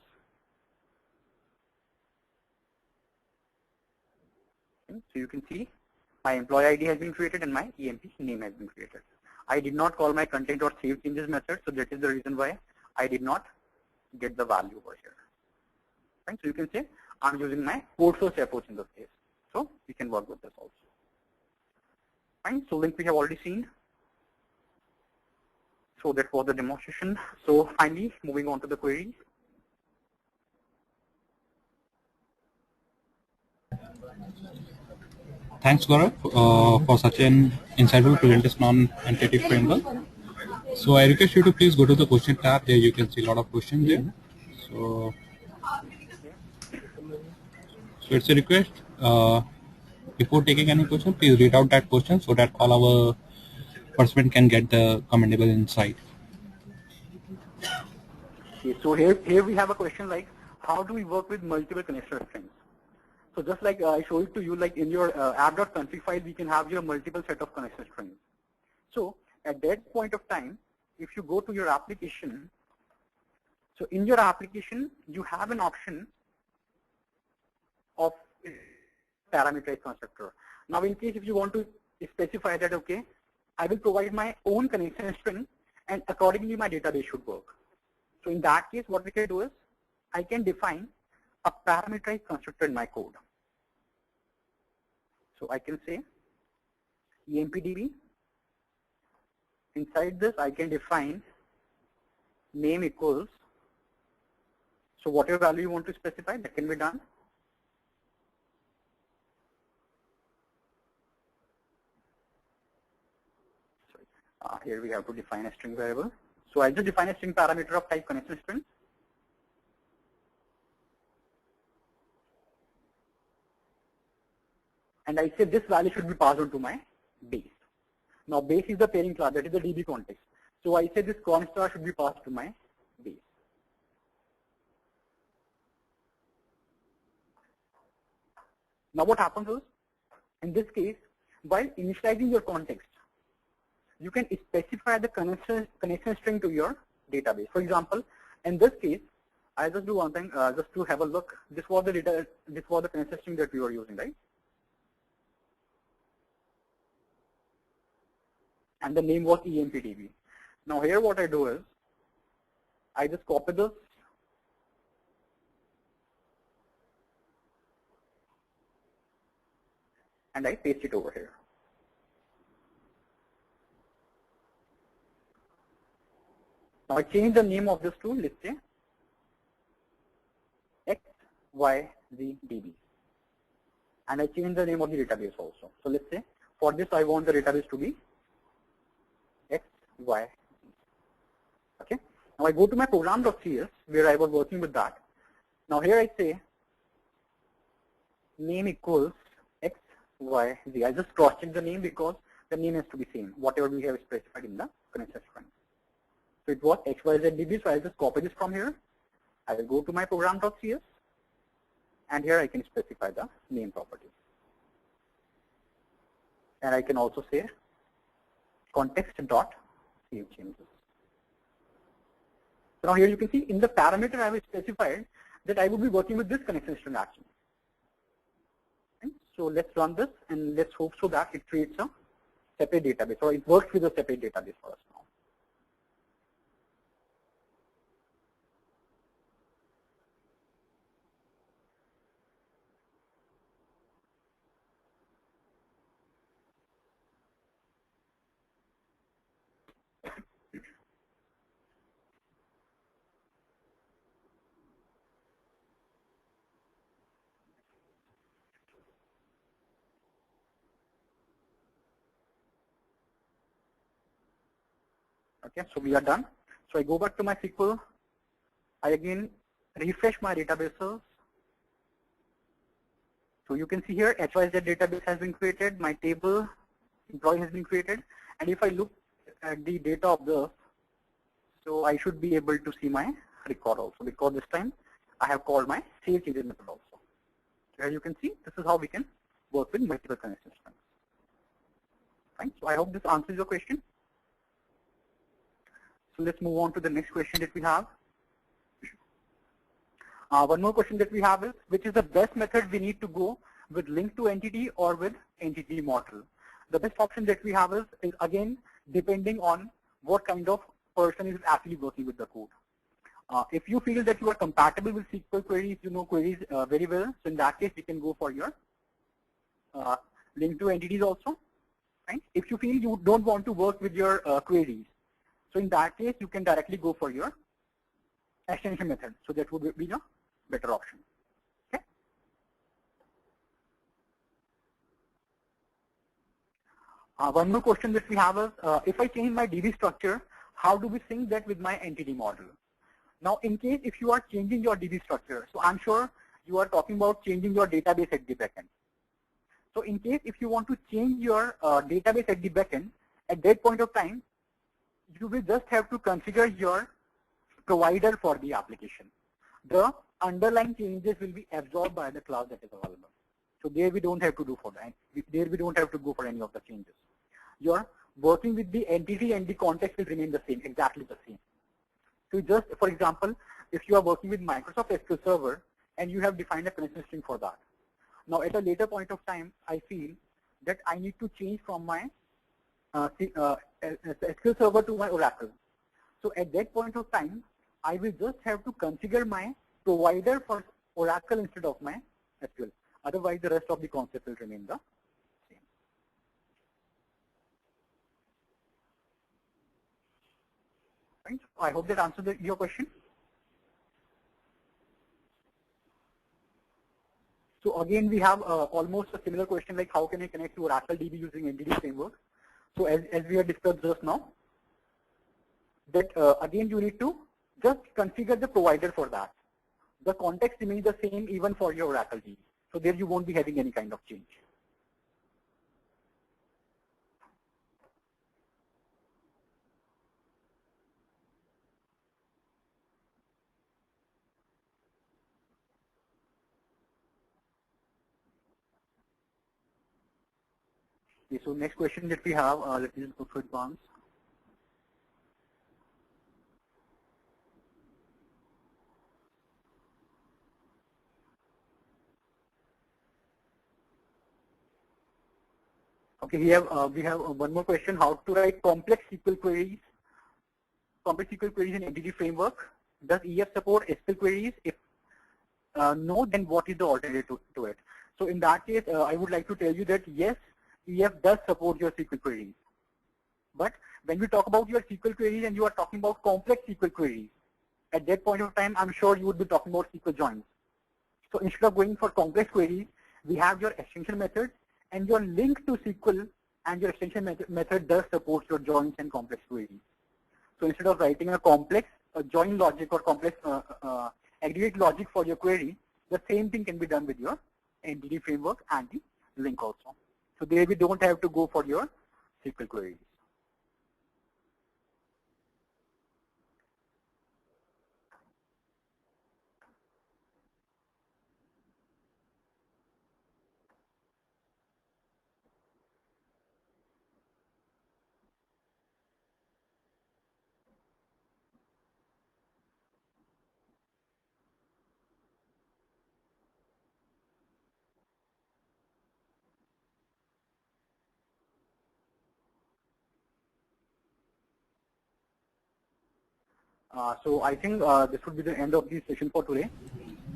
okay, so you can see my employee ID has been created and my EMP name has been created. I did not call my content.saveChanges method, so that is the reason why I did not get the value over here. Right? So you can say I'm using my code source approach in this case. So we can work with this also. Fine. So LINQ we have already seen. So that was the demonstration. So finally, moving on to the queries. Thanks, Gaurav, for such an insightful presentation on Entity Framework. So I request you to please go to the question tab. There you can see a lot of questions there. So it's a request. Before taking any question, please read out that question so that all our participants can get the commendable insight. Okay, so here we have a question like, how do we work with multiple connector strings? So just like I showed it to you, like in your app.config file, we can have your multiple set of connection strings. So at that point of time, if you go to your application, so in your application, you have an option of parameterized constructor. Now in case if you want to specify that, okay, I will provide my own connection string and accordingly my database should work. So in that case, what we can do is, I can define a parameterized constructor in my code. So I can say EMPDB. Inside this, I can define name equals, so whatever value you want to specify, that can be done. Here we have to define a string variable. So I just define a string parameter of type connection string. And I say this value should be passed on to my base. Now base is the pairing class, that is the DB context. So I say this const star should be passed to my base. Now what happens is, in this case, while initializing your context, you can specify the connection string to your database. For example, in this case, I just do one thing, just to have a look. This was the connection string that we were using, right? And the name was EMPDB. Now here what I do is, I just copy this and I paste it over here. Now I change the name of this to, let's say, XYZDB. And I change the name of the database also. So let's say, for this I want the database to be XYZ. Okay. Now I go to my program.cs where I was working with that. Now here I say name equals XYZ. I just cross check the name because the name has to be same, whatever we have specified in the connection string. So it was XYZDB, so I'll just copy this from here. I will go to my program.cs and here I can specify the name property. And I can also say context.save changes. So now here you can see in the parameter I have specified that I would be working with this connection string action. Okay. So let's run this and let's hope so that it creates a separate database, or it works with a separate database for us now. Okay, so we are done. So I go back to my SQL. I again refresh my databases. So you can see here HYZ database has been created, my table employee has been created, and if I look at the data of this, so I should be able to see my record also, because this time I have called my save changes method also. So here you can see this is how we can work with multiple connection strings. Fine. So I hope this answers your question. So let's move on to the next question that we have. One more question that we have is, which is the best method we need to go with LINQ to entity or with entity model? The best option that we have is again depending on what kind of person is actually working with the code. If you feel that you are compatible with SQL queries, you know queries very well, so in that case you can go for your LINQ to entities also. Right? If you feel you don't want to work with your queries, so in that case, you can directly go for your extension method. So that would be a better option. Okay. One more question that we have is, if I change my DB structure, how do we sync that with my entity model? Now, in case if you are changing your DB structure, so I'm sure you are talking about changing your database at the backend. So in case if you want to change your database at the backend, at that point of time, you will just have to configure your provider for the application. The underlying changes will be absorbed by the class that is available. So there we don't have to do for that. There we don't have to go for any of the changes. Your working with the entity and the context will remain the same, exactly the same. So just, for example, if you are working with Microsoft SQL Server and you have defined a connection string for that. Now at a later point of time, I feel that I need to change from my SQL Server to my Oracle. So at that point of time, I will just have to configure my provider for Oracle instead of my SQL. Otherwise, the rest of the concept will remain the same. Right? I hope that answers your question. So again, we have almost a similar question like how can I connect to Oracle DB using NDD framework? So as we have discussed just now, that again you need to just configure the provider for that. The context remains the same even for your Oracle DB. So there you won't be having any kind of change. Okay, so next question that we have, let me just go for advance. Okay, we have one more question: how to write complex SQL queries? Complex SQL queries in entity framework. Does EF support SQL queries? If no, then what is the alternative to it? So in that case, I would like to tell you that yes, EF does support your SQL queries. But when we talk about your SQL queries and you are talking about complex SQL queries, at that point of time, I'm sure you would be talking about SQL joins. So instead of going for complex queries, we have your extension method, and your LINQ to SQL and your extension method does support your joins and complex queries. So instead of writing a complex join logic or complex aggregate logic for your query, the same thing can be done with your entity framework and the LINQ also. So there we don't have to go for your SQL queries. So I think this would be the end of the session for today.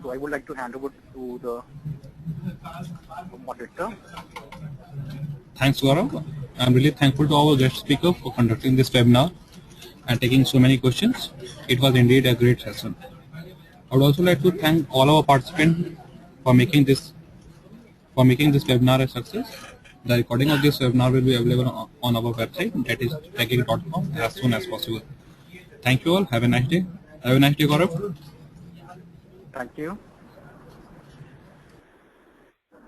So I would like to hand over to the moderator. Thanks, Gaurav. I'm really thankful to our guest speaker for conducting this webinar and taking so many questions. It was indeed a great session. I would also like to thank all our participants for making this webinar a success. The recording of this webinar will be available on our website, that is techgeek.com, as soon as possible. Thank you all. Have a nice day. Have a nice day, Gaurav. Thank you.